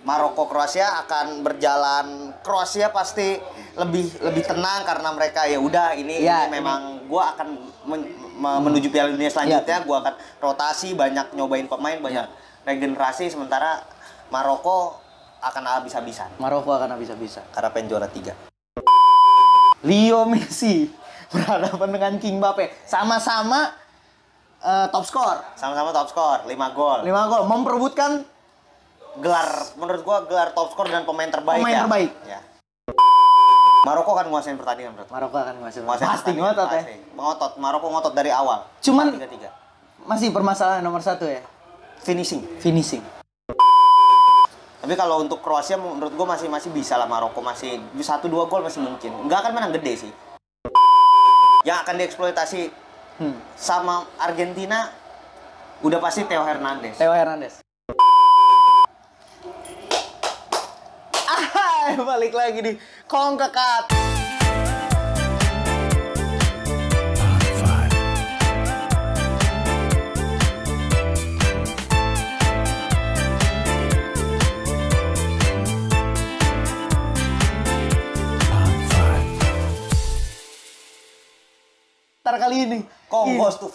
Maroko Kroasia akan berjalan, Kroasia pasti lebih tenang karena mereka ya udah ini memang gua akan menuju Piala Dunia selanjutnya, gua akan rotasi, banyak nyobain pemain, banyak regenerasi, sementara Maroko akan habis-habisan. Maroko akan habis-habisan karena pengen juara 3. Leo Messi berhadapan dengan King Mbappe, sama-sama top skor. Sama-sama top skor, 5 gol. 5 gol memperebutkan gelar, menurut gua gelar top skor dan pemain terbaik. Ya. Maroko akan menguasai pertandingan, bro. Maroko akan menguasai. Pasti ngotot ya. Ngotot, Maroko ngotot dari awal. Cuman 3-3. Masih permasalahan nomor 1 ya. Finishing. Tapi kalau untuk Kroasia menurut gua masih bisa lah, Maroko masih 1-2 gol masih mungkin. Nggak akan menang gede sih. Yang akan dieksploitasi sama Argentina udah pasti Theo Hernandez. Balik lagi di Kongkekat. Kali ini Congo goes to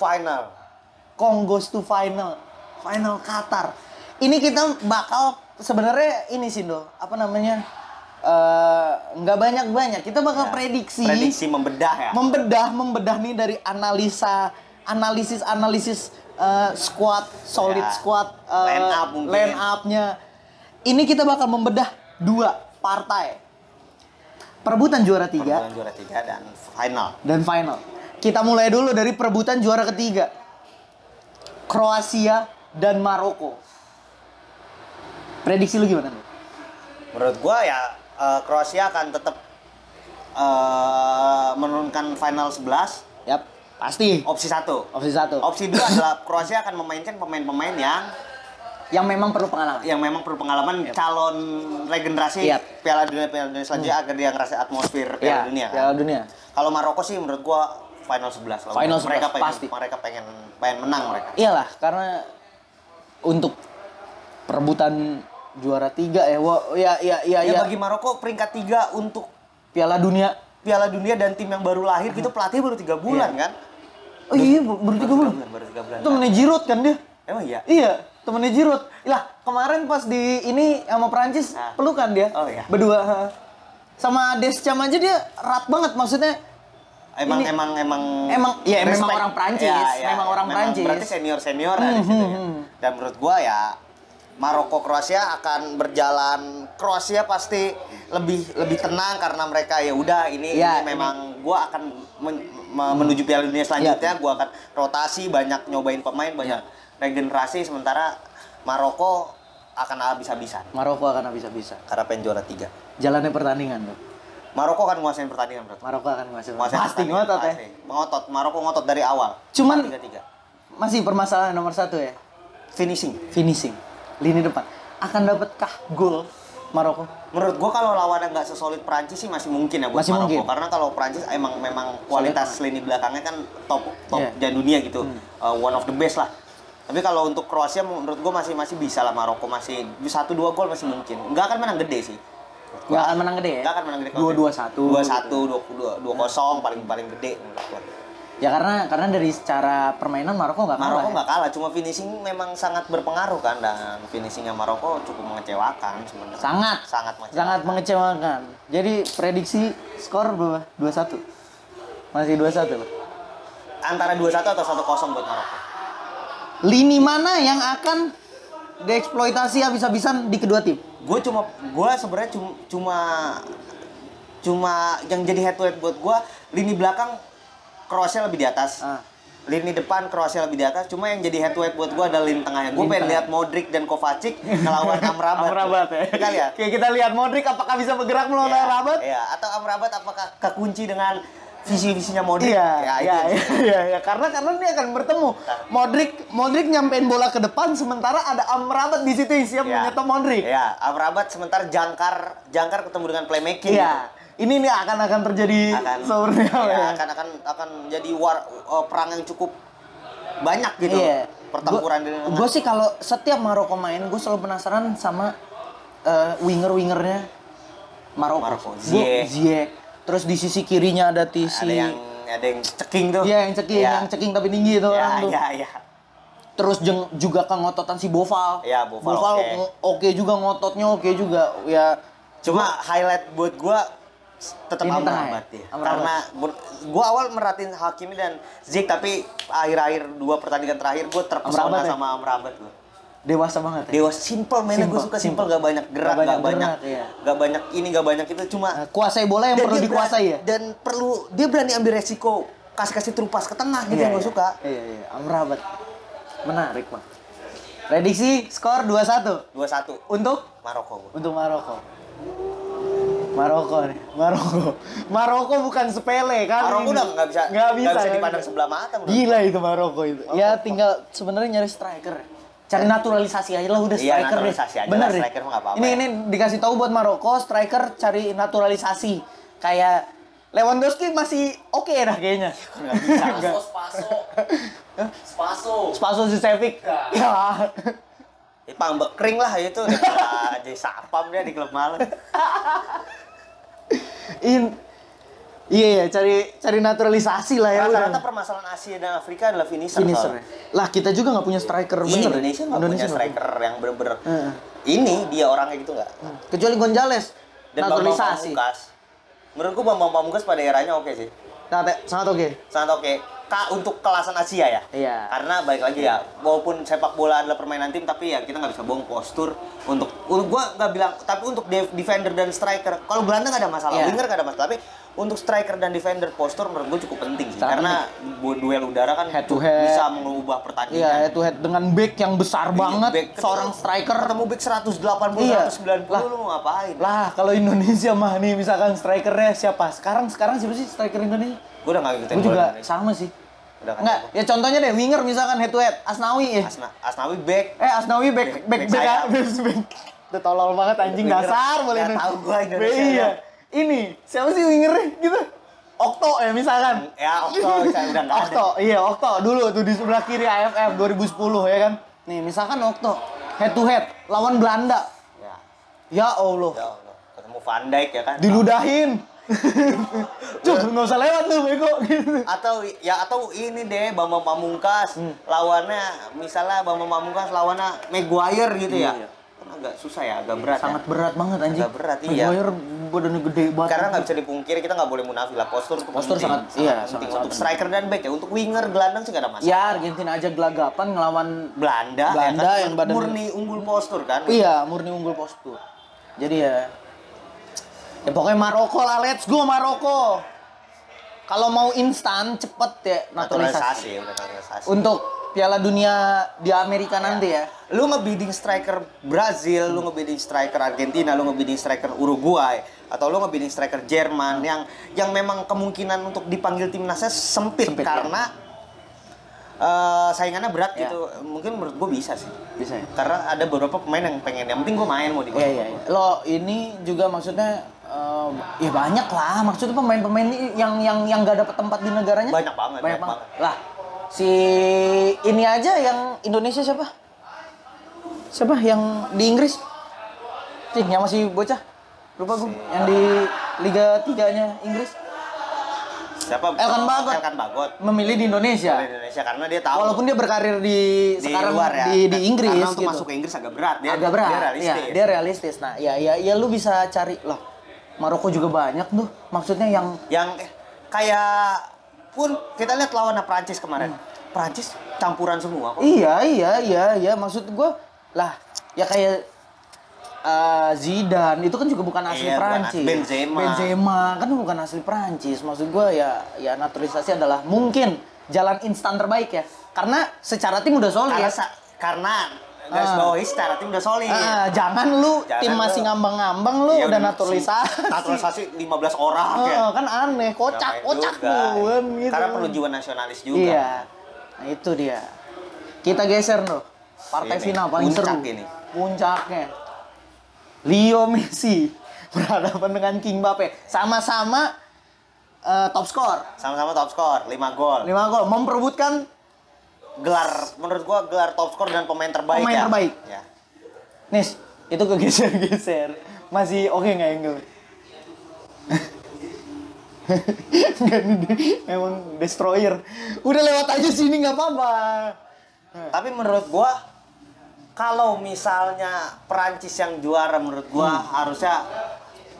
final. Final Qatar. Ini kita bakal sebenarnya ini sih apa namanya? Nggak banyak. Kita bakal prediksi membedah ya. Membedah nih dari analisis squad, solid squad, line up-nya. Ini kita bakal membedah 2 partai. Perebutan juara 3 dan final. Kita mulai dulu dari perebutan juara ketiga. Kroasia dan Maroko. Prediksi lu gimana? Menurut gua ya Kroasia akan tetap menurunkan final 11. Yap, pasti. Opsi 1. Opsi 2 adalah Kroasia akan memainkan pemain-pemain yang memang perlu pengalaman. Calon regenerasi Piala Dunia selanjutnya agar dia ngerasa atmosfer Piala Dunia. Kalau Maroko sih menurut gua final 11 lah. Mereka pengen menang mereka. Iyalah, karena untuk perebutan juara 3 ya. Bagi Maroko peringkat 3 untuk Piala Dunia dan tim yang baru lahir gitu, pelatih baru 3 bulan kan? Oh iya, baru 3 bulan. Temennya Giroud kan dia? Emang iya? Iya, temennya Giroud. Lah, kemarin pas di ini sama Prancis pelukan dia. Oh iya. Berdua. Sama Deschamps aja dia erat banget, maksudnya. Emang orang Prancis. Memang Prancis. Berarti senior di situ ya. Dan menurut gua ya Maroko Kroasia akan berjalan, Kroasia pasti lebih tenang karena mereka ya udah ini memang gua akan menuju Piala Dunia selanjutnya, gua akan rotasi, banyak nyobain pemain, banyak regenerasi, sementara Maroko akan habis-habisan. Karena pengen juara 3. Jalannya pertandingan, bro. Maroko akan menguasai pertandingan, bro. Pasti ngotot ya. Maroko ngotot dari awal. Cuman 3-3. Masih permasalahan nomor 1 ya. Finishing. Lini depan. Akan dapatkah gol Maroko? Menurut gua kalau lawannya nggak sesolid Prancis sih masih mungkin ya buat Maroko. Karena kalau Prancis memang kualitas lini belakangnya kan top dunia gitu. One of the best lah. Tapi kalau untuk Kroasia menurut gua masih bisa lah, Maroko masih 1-2 gol masih mungkin. Nggak akan menang gede sih. Nggak akan menang gede ya? Nggak akan menang gede. 2-1, 2-0 paling gede menurut gua. Ya karena dari secara permainan Maroko nggak kalah. Cuma finishing memang sangat berpengaruh kan, dan finishingnya Maroko cukup mengecewakan sebenarnya. Sangat mengecewakan. Jadi prediksi skor berapa? 2-1. Masih 2-1 loh. Antara 2-1 atau 1-0 buat Maroko. Lini mana yang akan dieksploitasi habis-habisan di kedua tim? Gue sebenarnya cuma yang jadi head to head buat gue, lini belakang Kroasia lebih di atas. Lini depan Kroasia lebih di atas. Cuma yang jadi head to head buat gue adalah lini tengahnya. Gue pengen lihat Modric dan Kovacic ngelawan Amrabat. Ya. Kita lihat Modric apakah bisa bergerak melawan Amrabat? Iya. Atau Amrabat apakah kekunci dengan visi-visinya Modric? Iya. Karena dia akan bertemu. Modric nyampein bola ke depan, sementara ada Amrabat di situ yang siap menyetok Modric. Iya. Amrabat sementara jangkar ketemu dengan playmaking. Iya. Ini nih akan terjadi sebenarnya. Akan jadi perang yang cukup banyak gitu. Iya. Pertempuran dengan. Gue sih kalau setiap Maroko main, gue selalu penasaran sama winger-wingernya Maroko. Ziyech. Terus di sisi kirinya ada ada yang ceking tuh. Iya, yang ceking tapi tinggi itu orang tuh. Iya. Terus juga kengototan si Boval. Iya, Boval oke juga, ngototnya oke juga. Ya cuma highlight buat gua tetap Amrabat ya. Karena gua awal merhatiin Hakimi dan Ziyech, tapi akhir-akhir 2 pertandingan terakhir gua terpesona sama Amrabat gua. Dewasa banget ya? Dewasa, simple mainnya, gue suka simple, gak banyak gerak, gak banyak ini, gak banyak itu, cuma kuasai bola yang perlu dikuasai ya? Dan dia berani ambil resiko, kasih true pass ke tengah gitu yang gue suka. Iya, Amrabat menarik Bang. Prediksi skor 2-1? 2-1 Untuk? Maroko. Untuk Maroko bukan sepele kan? Maroko udah nggak bisa dipandang sebelah mata. Gila itu Maroko itu. Ya tinggal sebenarnya nyari striker. Cari naturalisasi aja lah udah striker deh. Bener deh. Striker mah nggak apa-apa. Ini dikasih tahu buat Maroko, striker cari naturalisasi. Kayak Lewandowski masih oke dah kayaknya. Nggak bisa. Spaso Zusevic. Ya. Pambek kering lah itu. Jadi sapam dia di klub Malang. Iya, cari naturalisasi lah ya. Rata-rata permasalahan Asia dan Afrika adalah finisher. Lah kita juga nggak punya striker bener. Indonesia nggak punya striker yang bener-bener. Ini dia orangnya gitu nggak. Kecuali Gonzales. Dan naturalisasi. Menurutku Bambang Pamungkas pada eranya oke sih. Sangat oke. Untuk kelasan Asia ya. Iya. Karena balik lagi ya, walaupun sepak bola adalah permainan tim, tapi ya kita nggak bisa bohong postur. Untuk gua nggak bilang, tapi untuk defender dan striker, kalau Belanda nggak ada masalah, winger nggak ada masalah. Tapi untuk striker dan defender, postur menurut gua cukup penting sih. Karena duel udara kan head to head bisa mengubah pertandingan. Iya, head to head dengan back yang besar banget, seorang striker ketemu back 180 190 lu mau ngapain? Lah, kalau Indonesia mah nih misalkan strikernya siapa? Sekarang siapa sih striker Indonesia? Gue udah nggak ngikutin. Gue juga sama sih. Enggak, ya contohnya deh winger misalkan head to head Asnawi ya. Asnawi back. Asnawi back. Udah tolol banget anjing dasar boleh nih. Tahu gua Indonesia. Iya. Ini siapa sih wingernya gitu? Okto ya misalkan. Ya Okto udah enggak ada. Iya Okto dulu tuh di sebelah kiri AFF 2010 ya kan. Nih misalkan Okto head to head lawan Belanda. Ya Allah. Ketemu Van Dijk ya kan. Diludahin. Nggak usah lewat tuh bego gitu. Atau ini deh Bambang Pamungkas lawannya misalnya Bambang Pamungkas lawannya Maguire gitu ya. Kan agak susah ya, agak berat. Sangat berat banget anjing. Agak berat iya. Maguire badannya gede banget. Karena nggak bisa dipungkiri, kita nggak boleh munafik lah, postur sangat penting untuk striker dan back ya. Untuk winger gelandang sih nggak ada masalah. Ya Argentina aja gelagapan ngelawan Belanda ya kan? Yang badan murni unggul postur kan. Iya, murni unggul postur. Jadi ya pokoknya Maroko lah, let's go Maroko. Kalau mau instan cepet ya naturalisasi. Untuk Piala Dunia di Amerika nanti ya. Lu ngebidding striker Brazil, lu ngebidding striker Argentina, lu ngebidding striker Uruguay, atau lu ngebidding striker Jerman yang memang kemungkinan untuk dipanggil timnasnya sempit karena saingannya berat gitu. Mungkin menurut gue bisa sih. Bisa ya? Karena ada beberapa pemain yang pengen, yang penting gue main mau di gua. Iya. Lo ini juga maksudnya ya banyak lah, maksudnya pemain-pemain yang gak dapet tempat di negaranya banyak banget. Lah si ini aja yang Indonesia siapa yang di Inggris sih yang masih bocah lupa gue yang di Liga 3-nya Inggris siapa? Elkan Bagot memilih di Indonesia karena dia tahu walaupun dia berkarir di sekarang luar ya, di Inggris karena untuk gitu. masuk ke Inggris agak berat dia realistis. Nah ya lu bisa cari lah. Maroko juga banyak tuh, maksudnya yang kayak pun kita lihat lawan Prancis kemarin. Prancis campuran semua kok. Iya, maksud gue lah ya kayak Zidane itu kan juga bukan asli Prancis. Benzema kan bukan asli Prancis. Maksud gue ya naturalisasi adalah mungkin jalan instan terbaik ya. Karena secara tim udah solid ya. Karena garis bawahi secara tim udah solid. Jangan tim masih ngambang-ngambang lu udah naturalisasi. Naturalisasi 15 orang ya. Kan aneh, kocak lu gitu. Karena perlu jiwa nasionalis juga. Iya. Nah itu dia. Kita geser loh. Partai final paling seru. Puncaknya. Leo Messi berhadapan dengan King Mbappe. Sama-sama top skor. Sama-sama top skor, 5 gol. Memperebutkan menurut gua gelar top skor dan pemain terbaik. Ya. Nis, Itu kegeser-geser. Masih oke nggak angle? Enggak, memang destroyer. Udah lewat aja sini nggak apa-apa. Tapi menurut gua kalau misalnya Perancis yang juara, menurut gua harusnya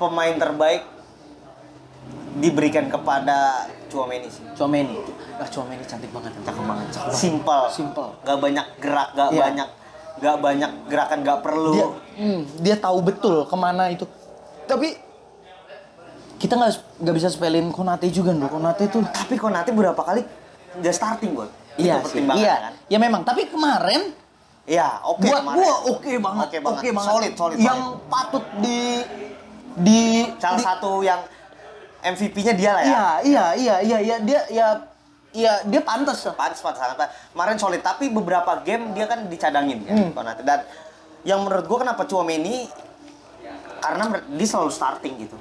pemain terbaik diberikan kepada Tchouaméni sih. Tchouaméni. Tchouaméni cantik banget, cakep banget. Simple. Gak banyak gerak, gak banyak gerakan, gak perlu. Dia tahu betul kemana itu. Tapi kita nggak bisa spelin Konate juga loh. Tapi Konate berapa kali dia starting, Boy? Iya, itu pertimbangan kan? Ya memang. Tapi kemarin iya, oke kemarin. Gua oke banget. Solid. Yang patut di salah satu yang MVP-nya dia lah ya. Iya, dia pantas. Pantas sangat. Kemarin solid, tapi beberapa game dia kan dicadangin ya, Konate. Dan yang menurut gua kenapa Tchouaméni, karena dia selalu starting gitu.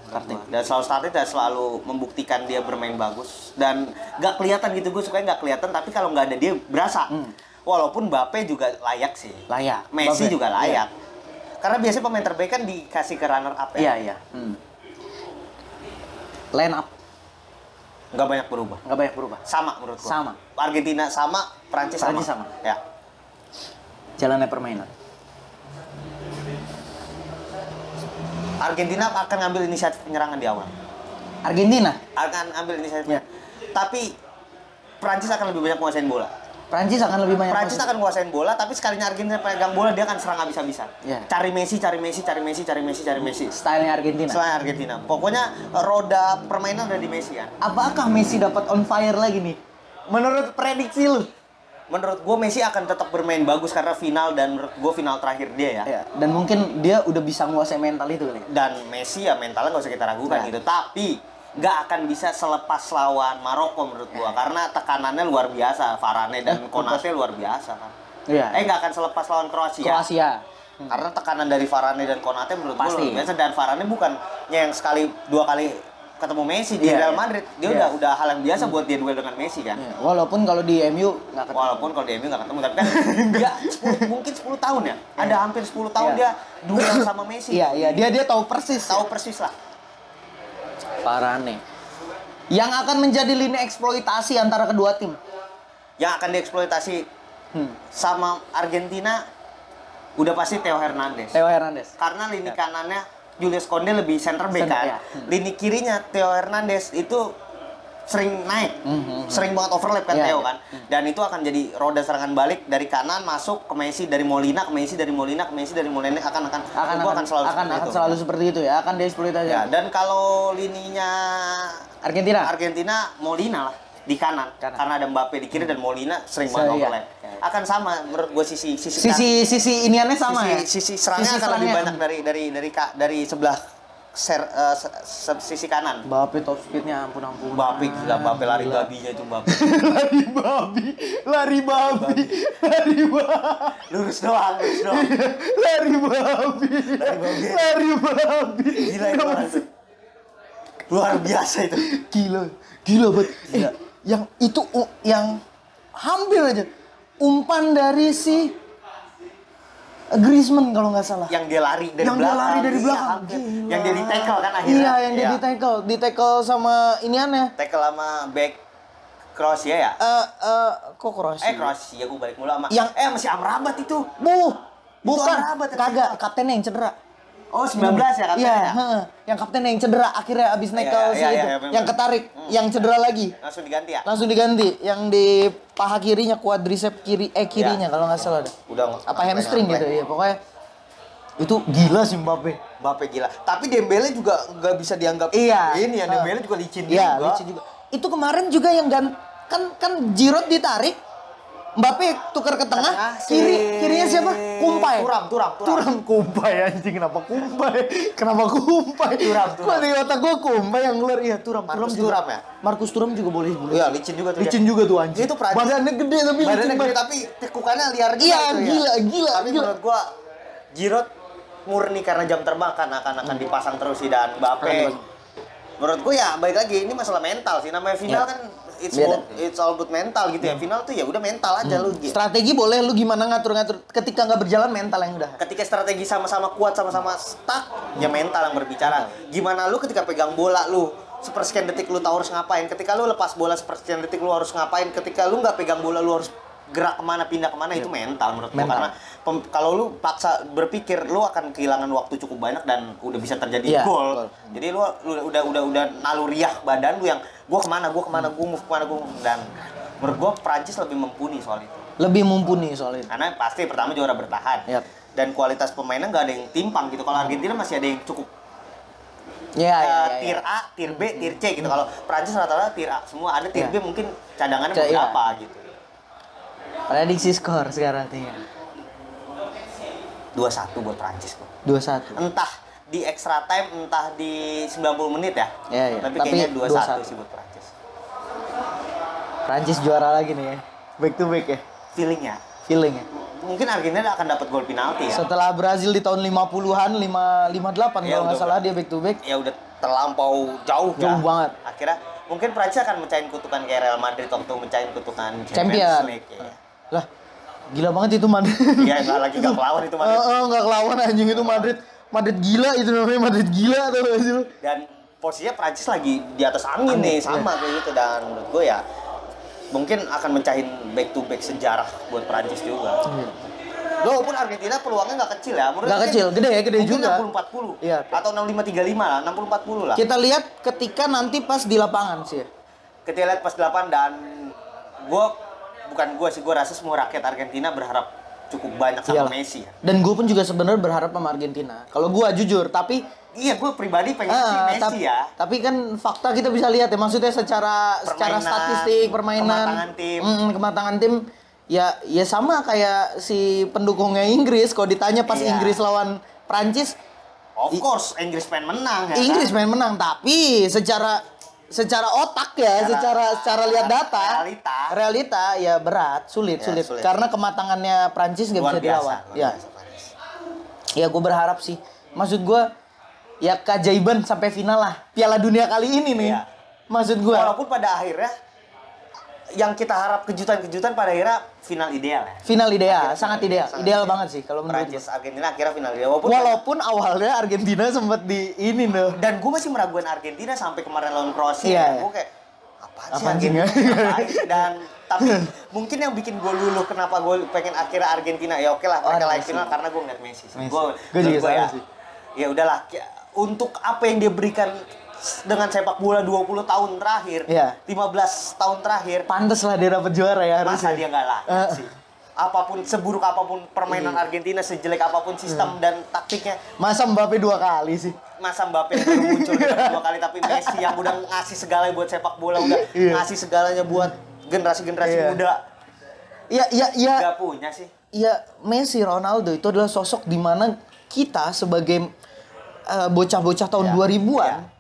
Dan selalu starting dan selalu membuktikan dia bermain bagus. Dan gak kelihatan gitu, gue sukanya gak kelihatan, tapi kalau nggak ada dia berasa. Walaupun Mbappe juga layak sih. Messi Mbappe juga layak. Karena biasanya pemain terbaik kan dikasih ke runner up ya. Iya. Line up Nggak banyak berubah. Sama menurut gue. Sama. Argentina sama, Prancis sama. Ya. Jalannya permainan. Argentina akan ngambil inisiatif penyerangan di awal. Argentina Akan ambil inisiatif. Tapi Prancis akan lebih banyak menguasain bola. Prancis akan menguasain bola, tapi sekalinya Argentina pegang bola dia akan serang habis-habisan. Cari Messi. Stylenya Argentina. Pokoknya roda permainan ada di Messi kan. Apakah Messi dapat on fire lagi nih? Menurut prediksi lu? Menurut gue Messi akan tetap bermain bagus karena final, dan menurut gue final terakhir dia ya. Iya. Dan mungkin dia udah bisa menguasai mental itu kali. Dan Messi ya mentalnya nggak usah kita ragukan gitu. Tapi nggak akan bisa selepas lawan Maroko menurut gue, karena tekanannya luar biasa. Varane dan Konate luar biasa kan. Iya. Nggak akan selepas lawan Kroasia. Karena tekanan dari Varane dan Konate menurut gue luar biasa. Dan Varane bukan yang sekali dua kali ketemu Messi di Real Madrid, dia udah hal yang biasa buat dia duel dengan Messi kan. Walaupun kalau di MU nggak ketemu, tapi kan dia mungkin 10 tahun ya. Ada hampir 10 tahun dia duel sama Messi. Iya, dia tahu persis lah. Varane yang akan menjadi lini eksploitasi antara kedua tim. Yang akan dieksploitasi sama Argentina udah pasti Theo Hernandez. Karena lini kanannya Julius Koundé lebih center back kan. Lini kirinya Theo Hernandez itu sering naik. Sering banget overlap kan Theo kan. Dan itu akan jadi roda serangan balik dari kanan masuk ke Messi, dari Molina ke Messi, dari Molina akan selalu seperti itu ya, akan dieksploitasi. Ya, dan kalau lininya Argentina Molina lah di kanan. Karena ada Mbappe di kiri dan Molina sering banget overlap. Akan sama menurut gue sisi iniannya sama ya. Sisi serangnya akan lebih banyak dari sebelah sisi kanan. Mbappe top speednya ampun. Mbappe lari babinya itu Mbappe. lari babi. Lurus doang. Lari babi. Gila itu orang tuh. Luar biasa itu. Gila banget. Yang itu yang hampir aja umpan dari si Griezmann kalau nggak salah. Yang dia lari dari belakang. Yang dia di-tackle kan akhirnya. Iya, yang dia di-tackle sama iniannya. Tackle sama back Kroasia ya? Kok Kroasia? Kroasia, gue balik mulu sama. Yang masih Amrabat itu. Bukan. Kagak, kaptennya yang cedera. Oh, 19 ya kaptennya? Iya, yang kaptennya yang cedera akhirnya abis nekel yang ketarik, yang cedera lagi. Langsung diganti ya? Langsung diganti, yang di paha kirinya, quadricep kirinya kalau nggak salah. Udah apa hamstring gitu ya, pokoknya itu gila sih Mbappe gila. Tapi Dembele juga nggak bisa dianggap ini ya, Dembele juga licin juga. Itu kemarin juga yang kan Giroud ditarik, Mbappe tukar ke tengah, kirinya siapa? Kumpai. Turam. Kumpai anjing, kenapa Kumpai? Turam. Kok di otak gua Kumpai yang keluar, iya Turam. Turam ya? Marcus Turam juga boleh. Iya, licin juga tuh. Licin juga tuh anjing. Itu Prancis. Badannya gede tapi tekukannya liar juga. Iya, gila. Tapi menurut gua Giroud murni karena jam terbang kan akan dipasang terus sih, dan Mbappe. Menurut gua ya balik lagi ini masalah mental sih, namanya final kan it's all about mental gitu ya. Final tuh ya udah mental aja lu. Strategi boleh, lu gimana ngatur-ngatur, ketika nggak berjalan mental yang udah. Ketika strategi sama-sama kuat, sama-sama stuck, ya mental yang berbicara. Gimana lu ketika pegang bola lu sepersekian detik lu tahu harus ngapain, ketika lu lepas bola sepersekian detik lu harus ngapain, ketika lu nggak pegang bola lu harus gerak kemana, pindah kemana, itu mental menurut gua. Karena kalau lu paksa berpikir, lu akan kehilangan waktu cukup banyak dan udah bisa terjadi gol. Jadi lu udah naluriah badan lu yang gua kemana, gua move kemana, dan menurut gua Prancis lebih mumpuni soal itu. Lebih mumpuni soal itu. Karena pasti pertama juara bertahan. Dan kualitas pemainnya nggak ada yang timpang gitu. Kalau Argentina masih ada yang cukup tier A, tier B, tier C gitu. Kalau Prancis rata-rata tier A semua, ada tier B mungkin cadangannya beberapa gitu. Prediksi skor sekarang nih. 2-1 buat Prancis kok. 2-1. Entah di extra time, entah di 90 menit ya. Tapi kayaknya 2-1 sih buat Prancis. Prancis juara lagi nih ya. Back to back ya. Feelingnya. Mungkin Argentina akan dapat gol penalti ya. Setelah Brazil di tahun 50-an, 58 kalau nggak salah dia back to back. Ya udah terlampau jauh banget. Akhirnya mungkin Prancis akan mecahin kutukan kayak Real Madrid waktu mecahin kutukan Champions League ya. Lah, gila banget itu Madrid. Iya, lagi gak kelawan itu Madrid. Gak kelawan anjing itu Madrid. Madrid gila itu namanya, Madrid gila atau apa sih? Dan posisinya Prancis lagi di atas angin nih, sama kayak gitu. Dan menurut gue ya mungkin akan mencahin back to back sejarah buat Prancis juga. Walaupun Argentina peluangnya nggak kecil ya. Nggak kecil, gede juga. 60-40. Iya. Atau 65-35 lah, 60-40 lah. Kita lihat ketika nanti pas di lapangan sih. Kita lihat pas di lapangan, dan gue rasa semua rakyat Argentina berharap cukup banyak sama Messi ya. Dan gue pun juga sebenarnya berharap sama Argentina. Kalau gue jujur, tapi gue pribadi pengen sih Messi ya. Tapi kan fakta kita bisa lihat ya, maksudnya secara statistik, permainan, kematangan tim ya sama kayak si pendukungnya Inggris. Kalau ditanya pas Inggris lawan Prancis, of course Inggris pengen menang ya. Inggris pengen menang, tapi secara otak ya, secara lihat data, realita ya sulit. Karena kematangannya Prancis nggak bisa dilawan. Ya gue berharap sih. Maksud gue ya keajaiban sampai final lah Piala Dunia kali ini nih. Maksud gue. Walaupun pada akhirnya yang kita harap kejutan-kejutan pada akhirnya final ideal ya. Final ideal, sangat ideal. Ideal banget sih kalau menurut Prancis Argentina akhirnya final ideal. Walaupun awalnya Argentina sempat di ini loh. Dan gue masih meragukan Argentina sampai kemarin lawan Kroasia. Gue kayak apaan sih Dan tapi mungkin yang bikin gue luluh kenapa gue pengen akhirnya Argentina ya oke lah mereka lain final karena gue ngeliat Messi. Gue juga sama sih. Ya udahlah, untuk apa yang dia berikan dengan sepak bola 20 tahun terakhir, 15 tahun terakhir, pantes lah dia dapat juara ya harusnya. Masa dia nggak layak sih? Apapun, seburuk apapun permainan Argentina, sejelek apapun sistem dan taktiknya, masa Mbappe 2 kali sih? Masa Mbappe baru muncul 2 kali, tapi Messi yang udah ngasih segalanya buat sepak bola, udah ngasih segalanya buat generasi-generasi muda. Iya. Gak punya sih. Iya, Messi, Ronaldo itu adalah sosok di mana kita sebagai bocah-bocah tahun 2000-an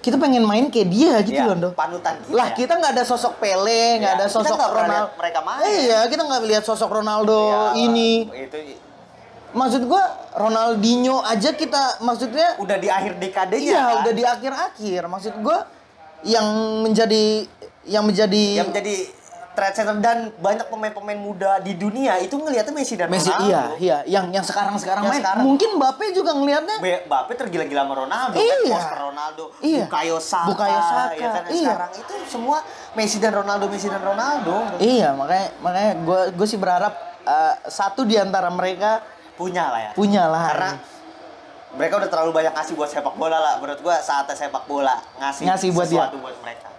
kita pengen main kayak dia gitu loh, Ndo. Panutan kita. Lah, kita nggak ada sosok Pele, nggak ada sosok Ronaldo. Mereka main. Kita nggak lihat sosok Ronaldo ini. Maksud gua Ronaldinho aja kita maksudnya udah di akhir dekadenya. Iya, udah di akhir-akhir. Maksud gua yang menjadi trendsetter dan banyak pemain-pemain muda di dunia itu ngelihatnya Messi dan Ronaldo. Iya, yang sekarang main. Mungkin Mbappe juga ngelihatnya. Mbappe tergila-gila sama Ronaldo, poster Ronaldo, Bukayo Saka. Ya kan? Sekarang itu semua Messi dan Ronaldo. Iya, makanya gue sih berharap satu di antara mereka punya lah. Karena mereka udah terlalu banyak ngasih buat sepak bola lah. Menurut gue saatnya sepak bola ngasih buat sesuatu buat mereka.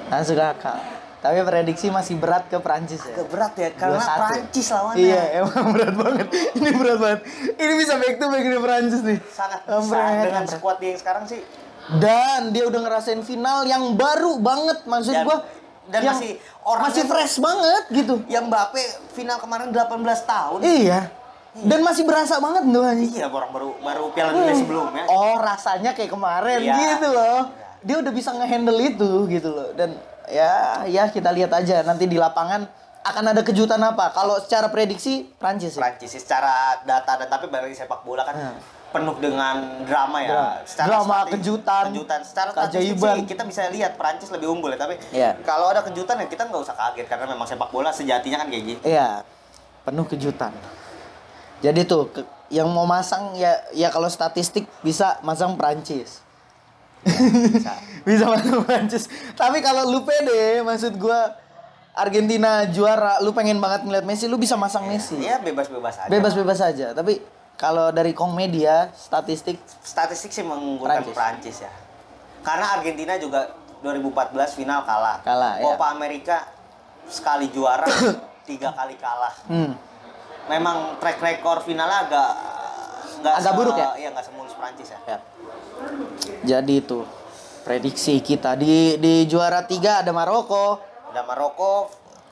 Masuk akal. Tapi prediksi masih berat ke Prancis ya. Agak berat ya, karena Prancis lawannya. Iya, emang berat banget. Ini berat banget. Ini bisa back to back di Prancis nih. Sangat bisa dengan skuad dia yang sekarang sih. Dan dia udah ngerasain final yang baru banget, maksud gua. Dan masih fresh banget gitu. Yang Mbappe final kemarin 18 tahun. Iya. Dan masih berasa banget tuh anjing. Iya, orang baru Piala Dunia sebelumnya. Oh, rasanya kayak kemarin gitu loh. Dia udah bisa ngehandle itu gitu loh. Dan ya kita lihat aja nanti di lapangan akan ada kejutan apa. Kalau secara prediksi Prancis sih secara data, dan tapi bagi sepak bola kan penuh dengan drama ya. Drama, kejutan. Secara statistik sih kita bisa lihat Prancis lebih unggul ya, tapi kalau ada kejutan ya kita nggak usah kaget karena memang sepak bola sejatinya kan kayak gitu. Iya, penuh kejutan. Jadi tuh yang mau masang ya kalau statistik bisa masang Prancis. Bisa masang Prancis. Tapi kalau lu pede, maksud gua Argentina juara, lu pengen banget ngeliat Messi, lu bisa masang Messi. Iya, bebas-bebas aja. Bebas-bebas aja. Tapi kalau dari Kommedia, statistik sih mengunggulkan Prancis ya. Karena Argentina juga 2014 final kalah. Copa America sekali juara, 3 kali kalah. Memang track record finalnya agak buruk ya? Iya, nggak semulus Prancis ya. Jadi itu prediksi kita di juara 3 ada Maroko.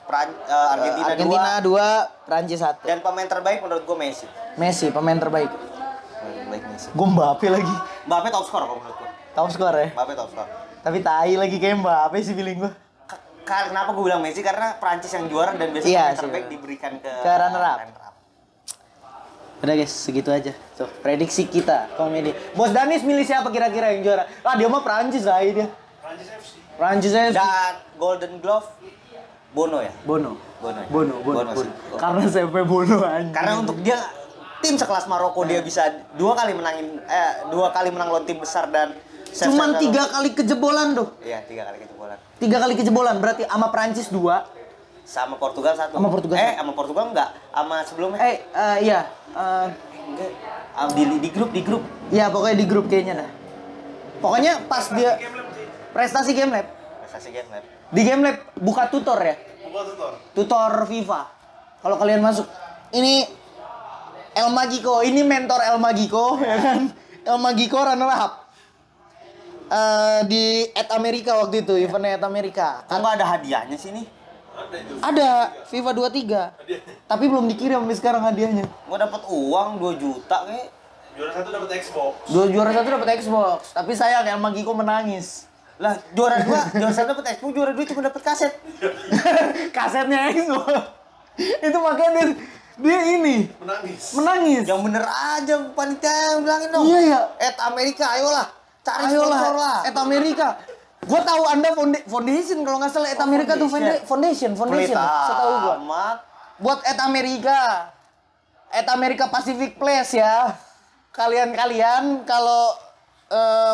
Argentina 2, Prancis 1. Dan pemain terbaik menurut gue Messi. Messi pemain terbaik. Messi. Gue Mbappe lagi. Mbappe top skor kalau menurut gue. Top skor ya? Mbappe top skor. Tapi tai lagi kayak Mbappe sih feeling gue. Kenapa gue bilang Messi? Karena Prancis yang juara dan biasanya pemain terbaik diberikan ke runner up. Udah guys, segitu aja. Tuh, prediksi kita Komedi. Bos Danis milih siapa kira-kira yang juara? Dia mah Prancis lah dia. Prancis FC. Dan Golden Glove Bono ya? Bono. Karena sampai Bono anjing. Karena untuk dia tim sekelas Maroko dia bisa 2 kali menang lawan tim besar dan cuman 3 kali kejebolan tuh. Iya, 3 kali kejebolan. 3 kali kejebolan berarti sama Prancis 2, sama Portugal 1. Sama Portugal. Sama Portugal enggak, sama sebelumnya. Iya. Di grup. Iya, pokoknya di grup kayaknya dah. Pokoknya pas dia prestasi Game Lab. Di Game Lab buka tutor ya? Tutor FIFA. Kalau kalian masuk, ini El Magico, ini mentor El Magico ya kan? El Magico runner up. Di Amerika waktu itu, event Amerika. Kok nggak ada hadiahnya sih nih? Ada FIFA 23. Tapi belum dikirim sampai sekarang hadiahnya. Gua dapat uang 2 juta kayak. Juara 1 dapat Xbox. Juara 1 dapat Xbox. Tapi sayang El Magico menangis. Lah, juara 1 dapat Xbox, juara 2 cuma dapat kaset. Kasetnya Xbox. Itu makanya dia ini menangis. Yang bener aja panitia bilangin dong. Iya ya. Amerika, ayolah. Cari sponsor lah. Amerika. Gua tahu Anda foundation kalau nggak salah Amerika tuh foundation. Setahu gua. Buat Amerika Pacific Place ya. Kalian kalau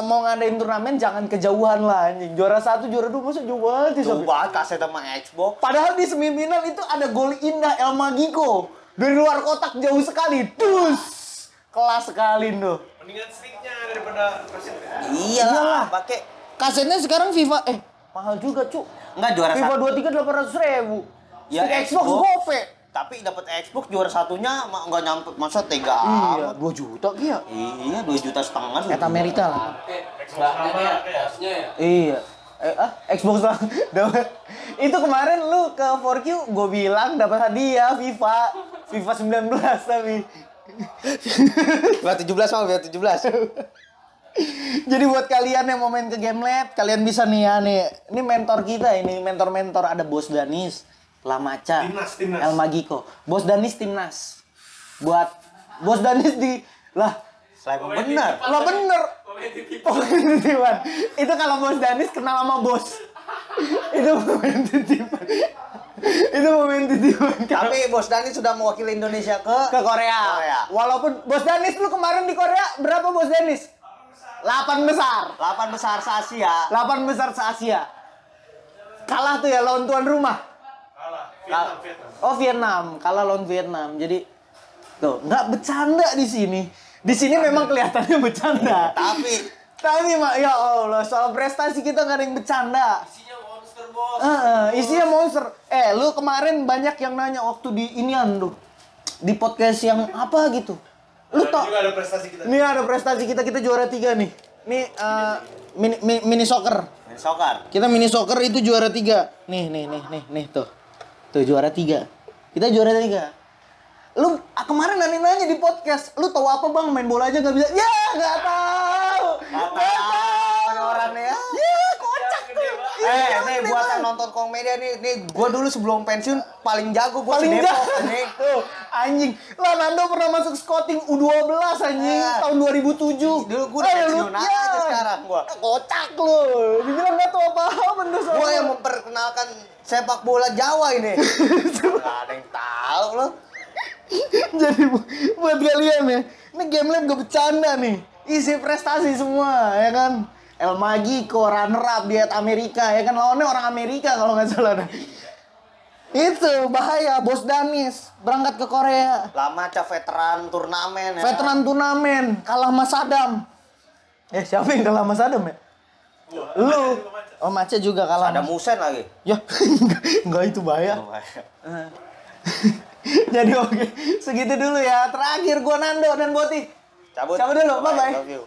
mau ngadain turnamen jangan kejauhan lah anjing. Juara 1, juara 2 masa jauh banget sih. Jauh banget kaset sama Xbox. Padahal di semifinal itu ada gol indah El Magico. Dari luar kotak jauh sekali. Tus. Kelas sekali tuh. Mendingan sticknya daripada kasetnya. Iyalah, pakai kasetnya sekarang FIFA mahal juga, Cuk. Enggak juara FIFA 23 800.000. Ya Xbox gope. Tapi dapat Xbox juara satunya enggak nyampe, masa tega amat. 2 juta kia. Iya, 2,5 juta. Amerika lah. Xbox sama ya? Iya. Xbox lah. Itu kemarin lu ke 4Q gue bilang dapat hadiah FIFA 19 tapi. 17 mau 17. Jadi buat kalian yang mau main ke Game Lab, kalian bisa nih ya nih. Ini mentor kita ini, mentor ada Bos Danis, Lamaca, Timnas. El Magico. Bos Danis timnas. Buat Bos Danis lah bener. Kompetitivan. Itu kalau Bos Danis kenal sama bos. Itu momen titipan. Tapi Bos Danis sudah mewakili Indonesia ke Korea. Walaupun Bos Danis lu kemarin di Korea berapa Bos Danis? 8 besar. 8 besar se-Asia. 8 besar se-Asia. Kalah tuh ya lawan tuan rumah. Vietnam. Kalah lawan Vietnam. Jadi tuh nggak bercanda di sini. Di sini memang kelihatannya bercanda. Tapi ya Allah, soal prestasi kita nggak ada yang bercanda. Isinya monster, Bos. Isinya monster. Lu kemarin banyak yang nanya waktu di inian tuh. Di podcast yang apa gitu. Lu tau? Ini ada prestasi kita. Nih ada prestasi kita juara 3 nih. Nih mini soccer. Kita mini soccer itu juara 3. Nih tuh. Tuh juara 3. Kita juara 3. Lu kemarin nanya di podcast, lu tahu apa bang main bola aja nggak bisa? Ya nggak tahu. Orang ya. Ya kocak tuh. Nih buat yang nonton Kongmedia nih gue dulu sebelum pensiun paling jago gue paling di Depok jago anjing. tuh anjing lah Nando pernah masuk scouting U12 anjing tahun 2007 dulu gue udah pensiun aja sekarang gue kocak lu dibilang gak tau apa-apa gue yang memperkenalkan sepak bola Jawa ini nggak ada yang tahu lo. Jadi buat kalian ya ini Game Lab gak bercanda nih isi prestasi semua ya kan El Magico runner up di Amerika ya kan lawannya orang Amerika kalau nggak salah dah. Itu bahaya Bos Danis berangkat ke Korea Lama veteran turnamen ya. Veteran turnamen kalah Mas Adam. Siapa yang kalah Mas Adam ya? Lu. Oh Mace juga kalah. Ada Musen lagi. Ya enggak itu bahaya. Jadi oke, segitu dulu ya. Terakhir gua Nando dan Boti. Cabut dulu, bye-bye. Love you.